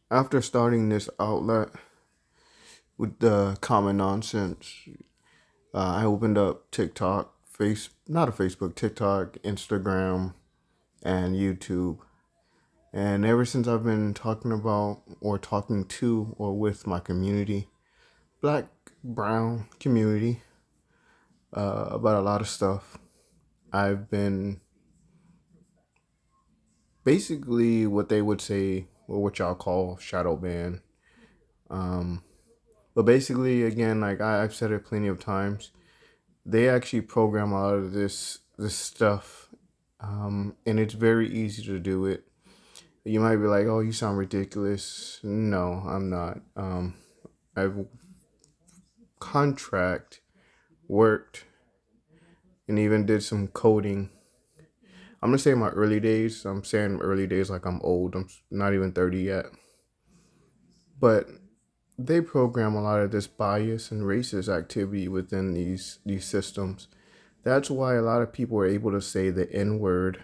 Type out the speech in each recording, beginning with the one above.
After starting this outlet with the common nonsense, I opened up TikTok, not a Facebook, TikTok, Instagram, and YouTube. And ever since I've been talking about or talking to or with my community, black, brown community, about a lot of stuff, I've been basically what they would say, or what y'all call shadow ban. Um, but basically, again, like I've said it plenty of times, they actually program a lot of this stuff, and it's very easy to do it. You might be like, "Oh, you sound ridiculous." No, I'm not. I've contract worked and even did some coding. I'm gonna say my early days. I'm saying early days like I'm old. I'm not even 30 yet. But they program a lot of this bias and racist activity within these systems. That's why a lot of people are able to say the N word,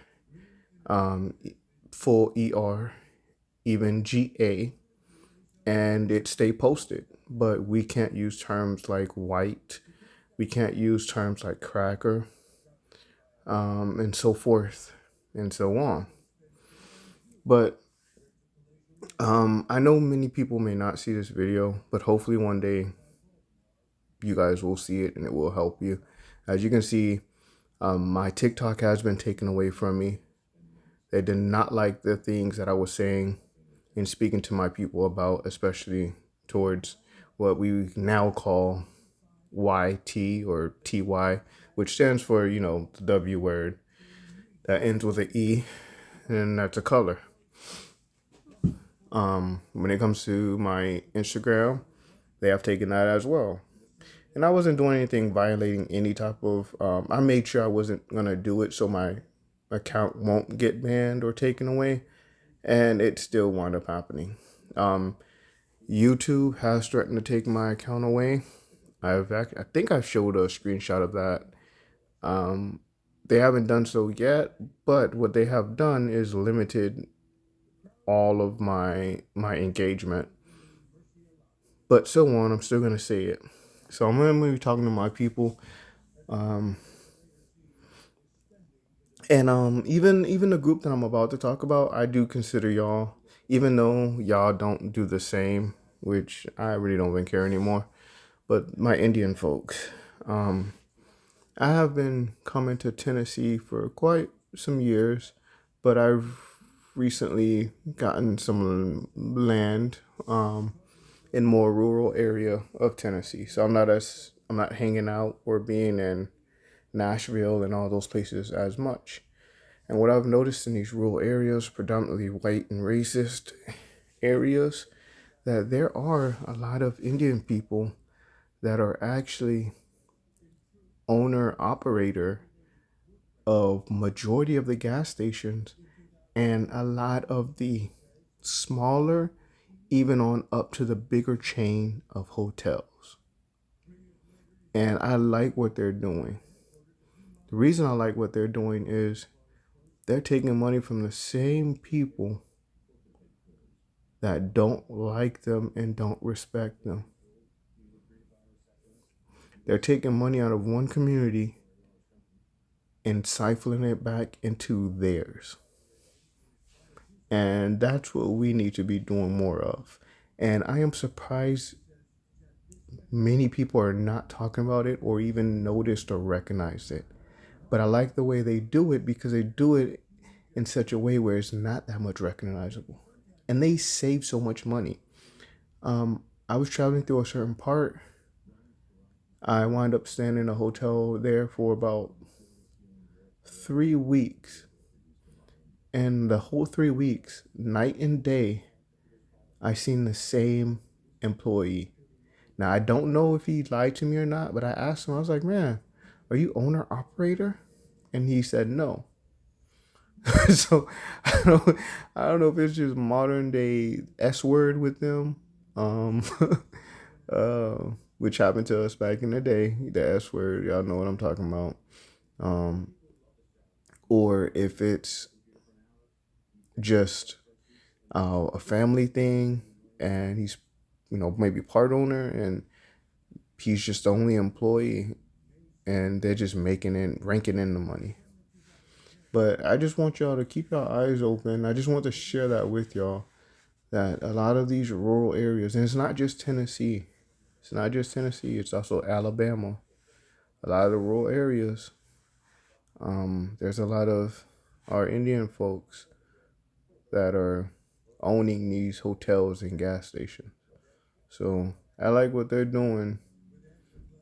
um, full ER, even GA, and it stay posted. But we can't use terms like white. We can't use terms like cracker, and so forth and so on. But I know many people may not see this video, but hopefully one day you guys will see it and it will help you. As you can see, my TikTok has been taken away from me. They did not like the things that I was saying and speaking to my people about, especially towards what we now call YT or TY, which stands for, the W word that ends with an E, and that's a color. When it comes to my Instagram, they have taken that as well. And I wasn't doing anything violating any type of. I made sure I wasn't gonna do it so my account won't get banned or taken away, and it still wound up happening. Um, YouTube has threatened to take my account away. I think I showed a screenshot of that. Um, they haven't done so yet, but what they have done is limited all of my engagement. But so on, I'm still gonna say it. So I'm gonna be talking to my people. Um, And even the group that I'm about to talk about, I do consider y'all, even though y'all don't do the same, which I really don't even care anymore. But my Indian folks, um, I have been coming to Tennessee for quite some years, but I've recently gotten some land in more rural area of Tennessee. So I'm not hanging out or being in Nashville and all those places as much. And what I've noticed in these rural areas, predominantly white and racist areas, that there are a lot of Indian people that are actually owner operator of majority of the gas stations and a lot of the smaller, even on up to the bigger chain of hotels. And I like what they're doing. The reason I like what they're doing is they're taking money from the same people that don't like them and don't respect them. They're taking money out of one community and siphoning it back into theirs. And that's what we need to be doing more of. And I am surprised many people are not talking about it or even noticed or recognized it. But I like the way they do it because they do it in such a way where it's not that much recognizable. And they save so much money. I was traveling through a certain part. I wound up staying in a hotel there for about 3 weeks. And the whole 3 weeks, night and day, I seen the same employee. Now I don't know if he lied to me or not, but I asked him, I was like, man, are you owner operator? And he said no. So I don't know if it's just modern day S word with them. Um uh which happened to us back in the day, the S word, y'all know what I'm talking about. Um or if it's just a family thing, and he's, maybe part owner, and he's just the only employee, and they're just ranking in the money. But I just want y'all to keep your eyes open. I just want to share that with y'all, that a lot of these rural areas, and it's not just Tennessee, it's also Alabama. A lot of the rural areas, there's a lot of our Indian folks that are owning these hotels and gas stations. So I like what they're doing,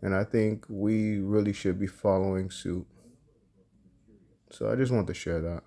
and I think we really should be following suit. So I just want to share that.